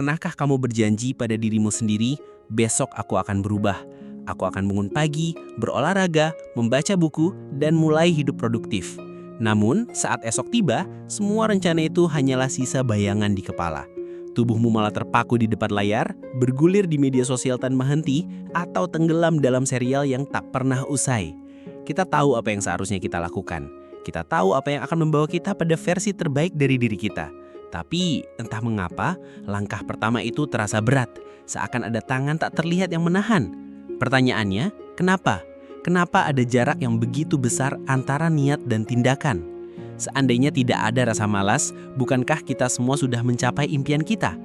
Pernahkah kamu berjanji pada dirimu sendiri, besok aku akan berubah. Aku akan bangun pagi, berolahraga, membaca buku, dan mulai hidup produktif. Namun, saat esok tiba, semua rencana itu hanyalah sisa bayangan di kepala. Tubuhmu malah terpaku di depan layar, bergulir di media sosial tanpa henti, atau tenggelam dalam serial yang tak pernah usai. Kita tahu apa yang seharusnya kita lakukan. Kita tahu apa yang akan membawa kita pada versi terbaik dari diri kita. Tapi, entah mengapa, langkah pertama itu terasa berat, seakan ada tangan tak terlihat yang menahan. Pertanyaannya, kenapa? Kenapa ada jarak yang begitu besar antara niat dan tindakan? Seandainya tidak ada rasa malas, bukankah kita semua sudah mencapai impian kita?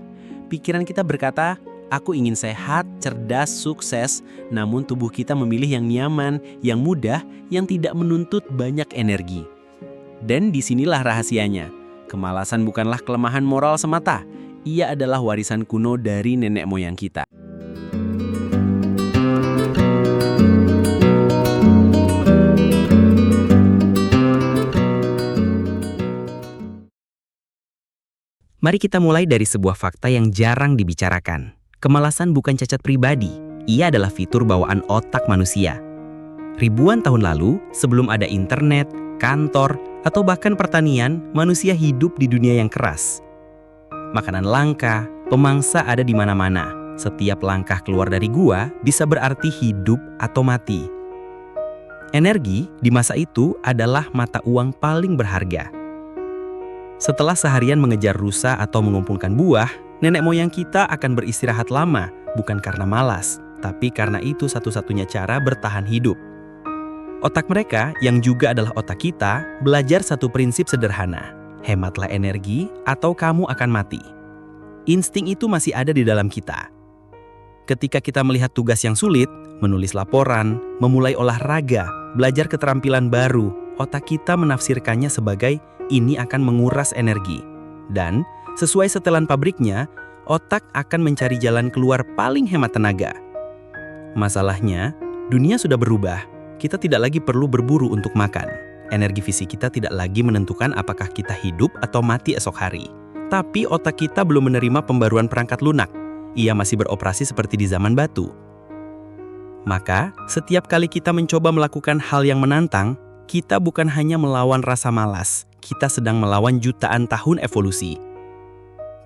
Pikiran kita berkata, aku ingin sehat, cerdas, sukses, namun tubuh kita memilih yang nyaman, yang mudah, yang tidak menuntut banyak energi. Dan disinilah rahasianya. Kemalasan bukanlah kelemahan moral semata, ia adalah warisan kuno dari nenek moyang kita. Mari kita mulai dari sebuah fakta yang jarang dibicarakan. Kemalasan bukan cacat pribadi, ia adalah fitur bawaan otak manusia. Ribuan tahun lalu, sebelum ada internet, kantor, atau bahkan pertanian, manusia hidup di dunia yang keras. Makanan langka, pemangsa ada di mana-mana. Setiap langkah keluar dari gua bisa berarti hidup atau mati. Energi di masa itu adalah mata uang paling berharga. Setelah seharian mengejar rusa atau mengumpulkan buah, nenek moyang kita akan beristirahat lama, bukan karena malas, tapi karena itu satu-satunya cara bertahan hidup. Otak mereka, yang juga adalah otak kita, belajar satu prinsip sederhana. Hematlah energi atau kamu akan mati. Insting itu masih ada di dalam kita. Ketika kita melihat tugas yang sulit, menulis laporan, memulai olahraga, belajar keterampilan baru, otak kita menafsirkannya sebagai ini akan menguras energi. Dan, sesuai setelan pabriknya, otak akan mencari jalan keluar paling hemat tenaga. Masalahnya, dunia sudah berubah. Kita tidak lagi perlu berburu untuk makan. Energi fisik kita tidak lagi menentukan apakah kita hidup atau mati esok hari. Tapi otak kita belum menerima pembaruan perangkat lunak. Ia masih beroperasi seperti di zaman batu. Maka, setiap kali kita mencoba melakukan hal yang menantang, kita bukan hanya melawan rasa malas, kita sedang melawan jutaan tahun evolusi.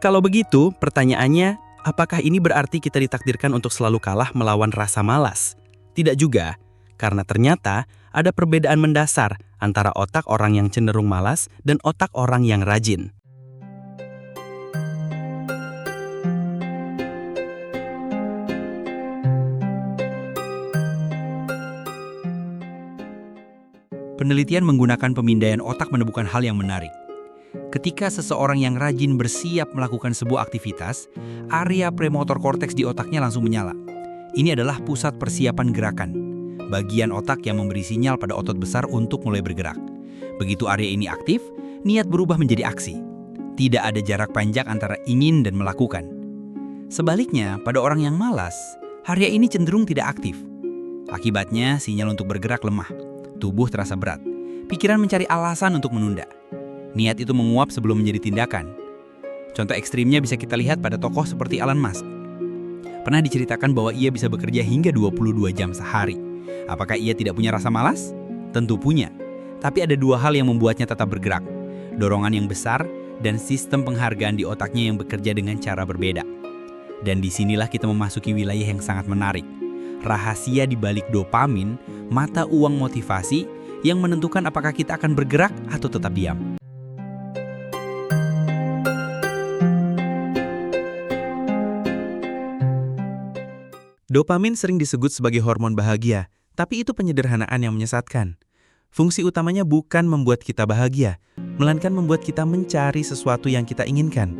Kalau begitu, pertanyaannya, apakah ini berarti kita ditakdirkan untuk selalu kalah melawan rasa malas? Tidak juga. Karena ternyata ada perbedaan mendasar antara otak orang yang cenderung malas dan otak orang yang rajin. Penelitian menggunakan pemindaian otak menemukan hal yang menarik. Ketika seseorang yang rajin bersiap melakukan sebuah aktivitas, area premotor korteks di otaknya langsung menyala. Ini adalah pusat persiapan gerakan. Bagian otak yang memberi sinyal pada otot besar untuk mulai bergerak. Begitu area ini aktif, niat berubah menjadi aksi. Tidak ada jarak panjang antara ingin dan melakukan. Sebaliknya, pada orang yang malas, area ini cenderung tidak aktif. Akibatnya, sinyal untuk bergerak lemah. Tubuh terasa berat. Pikiran mencari alasan untuk menunda. Niat itu menguap sebelum menjadi tindakan. Contoh ekstrimnya bisa kita lihat pada tokoh seperti Elon Musk. Pernah diceritakan bahwa ia bisa bekerja hingga 22 jam sehari. Apakah ia tidak punya rasa malas? Tentu punya. Tapi ada dua hal yang membuatnya tetap bergerak. Dorongan yang besar dan sistem penghargaan di otaknya yang bekerja dengan cara berbeda. Dan disinilah kita memasuki wilayah yang sangat menarik. Rahasia di balik dopamin, mata uang motivasi yang menentukan apakah kita akan bergerak atau tetap diam. Dopamin sering disebut sebagai hormon bahagia. Tapi itu penyederhanaan yang menyesatkan. Fungsi utamanya bukan membuat kita bahagia, melainkan membuat kita mencari sesuatu yang kita inginkan.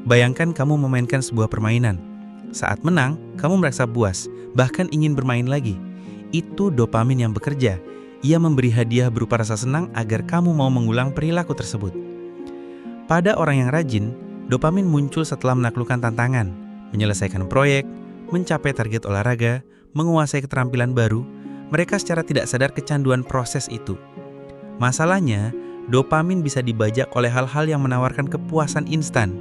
Bayangkan kamu memainkan sebuah permainan. Saat menang, kamu merasa puas, bahkan ingin bermain lagi. Itu dopamin yang bekerja. Ia memberi hadiah berupa rasa senang agar kamu mau mengulang perilaku tersebut. Pada orang yang rajin, dopamin muncul setelah menaklukkan tantangan, menyelesaikan proyek, mencapai target olahraga, menguasai keterampilan baru. Mereka secara tidak sadar kecanduan proses itu. Masalahnya, dopamin bisa dibajak oleh hal-hal yang menawarkan kepuasan instan.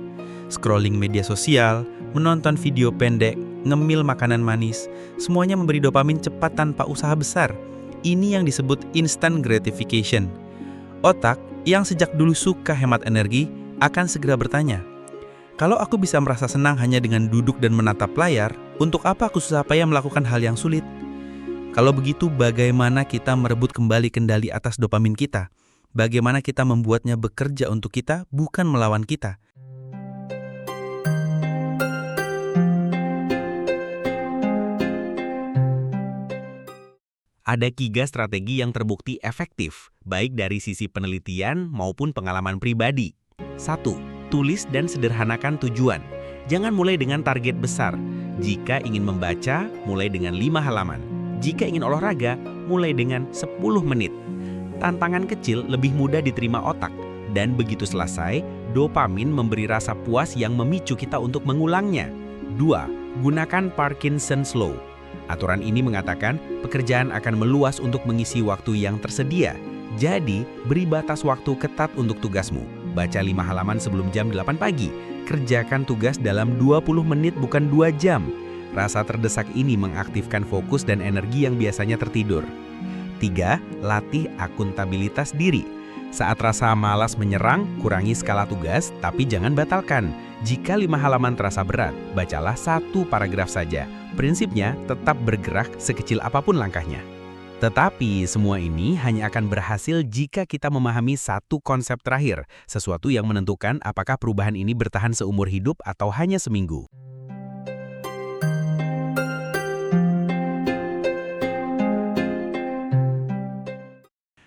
Scrolling media sosial, menonton video pendek, ngemil makanan manis, semuanya memberi dopamin cepat tanpa usaha besar. Ini yang disebut instant gratification. Otak yang sejak dulu suka hemat energi akan segera bertanya, kalau aku bisa merasa senang hanya dengan duduk dan menatap layar, untuk apa aku susah payah melakukan hal yang sulit? Kalau begitu, bagaimana kita merebut kembali kendali atas dopamin kita? Bagaimana kita membuatnya bekerja untuk kita, bukan melawan kita? Ada 3 strategi yang terbukti efektif, baik dari sisi penelitian maupun pengalaman pribadi. 1. Tulis dan sederhanakan tujuan. Jangan mulai dengan target besar. Jika ingin membaca, mulai dengan 5 halaman. Jika ingin olahraga, mulai dengan 10 menit. Tantangan kecil lebih mudah diterima otak, dan begitu selesai, dopamin memberi rasa puas yang memicu kita untuk mengulangnya. 2. Gunakan Parkinson's Law. Aturan ini mengatakan pekerjaan akan meluas untuk mengisi waktu yang tersedia. Jadi, beri batas waktu ketat untuk tugasmu. Baca 5 halaman sebelum jam 8 pagi. Kerjakan tugas dalam 20 menit bukan 2 jam. Rasa terdesak ini mengaktifkan fokus dan energi yang biasanya tertidur. 3. Latih akuntabilitas diri. Saat rasa malas menyerang, kurangi skala tugas, tapi jangan batalkan. Jika 5 halaman terasa berat, bacalah 1 paragraf saja. Prinsipnya tetap bergerak sekecil apapun langkahnya. Tetapi semua ini hanya akan berhasil jika kita memahami satu konsep terakhir, sesuatu yang menentukan apakah perubahan ini bertahan seumur hidup atau hanya seminggu.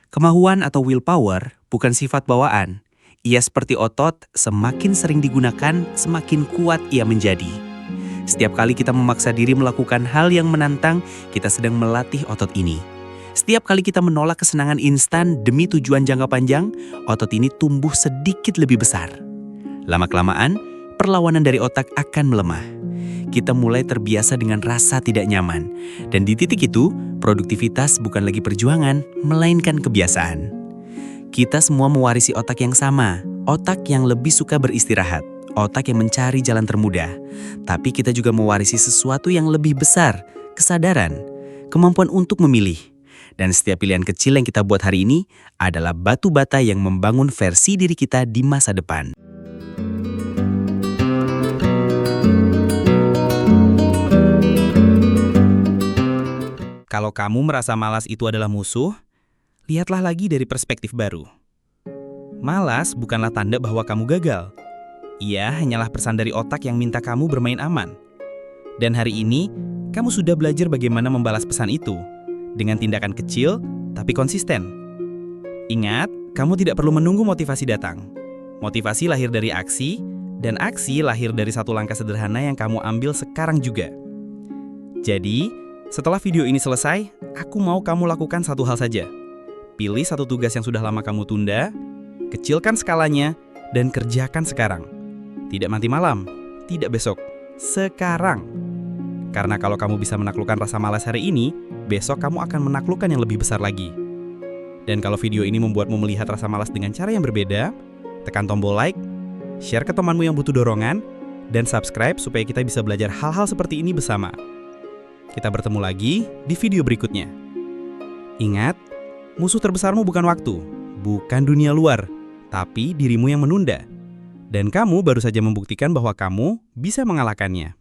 Kemauan atau willpower bukan sifat bawaan. Ia seperti otot, semakin sering digunakan, semakin kuat ia menjadi. Setiap kali kita memaksa diri melakukan hal yang menantang, kita sedang melatih otot ini. Setiap kali kita menolak kesenangan instan demi tujuan jangka panjang, otot ini tumbuh sedikit lebih besar. Lama-kelamaan, perlawanan dari otak akan melemah. Kita mulai terbiasa dengan rasa tidak nyaman. Dan di titik itu, produktivitas bukan lagi perjuangan, melainkan kebiasaan. Kita semua mewarisi otak yang sama, otak yang lebih suka beristirahat, otak yang mencari jalan termudah. Tapi kita juga mewarisi sesuatu yang lebih besar, kesadaran, kemampuan untuk memilih. Dan setiap pilihan kecil yang kita buat hari ini adalah batu bata yang membangun versi diri kita di masa depan. Kalau kamu merasa malas itu adalah musuh, lihatlah lagi dari perspektif baru. Malas bukanlah tanda bahwa kamu gagal. Ia hanyalah pesan dari otak yang minta kamu bermain aman. Dan hari ini, kamu sudah belajar bagaimana membalas pesan itu dengan tindakan kecil tapi konsisten. Ingat, kamu tidak perlu menunggu motivasi datang. Motivasi lahir dari aksi, dan aksi lahir dari satu langkah sederhana yang kamu ambil sekarang juga. Jadi, setelah video ini selesai, aku mau kamu lakukan satu hal saja. Pilih satu tugas yang sudah lama kamu tunda, kecilkan skalanya, dan kerjakan sekarang. Tidak nanti malam, tidak besok, sekarang. Karena kalau kamu bisa menaklukkan rasa malas hari ini, besok kamu akan menaklukkan yang lebih besar lagi. Dan kalau video ini membuatmu melihat rasa malas dengan cara yang berbeda, tekan tombol like, share ke temanmu yang butuh dorongan, dan subscribe supaya kita bisa belajar hal-hal seperti ini bersama. Kita bertemu lagi di video berikutnya. Ingat, musuh terbesarmu bukan waktu, bukan dunia luar, tapi dirimu yang menunda. Dan kamu baru saja membuktikan bahwa kamu bisa mengalahkannya.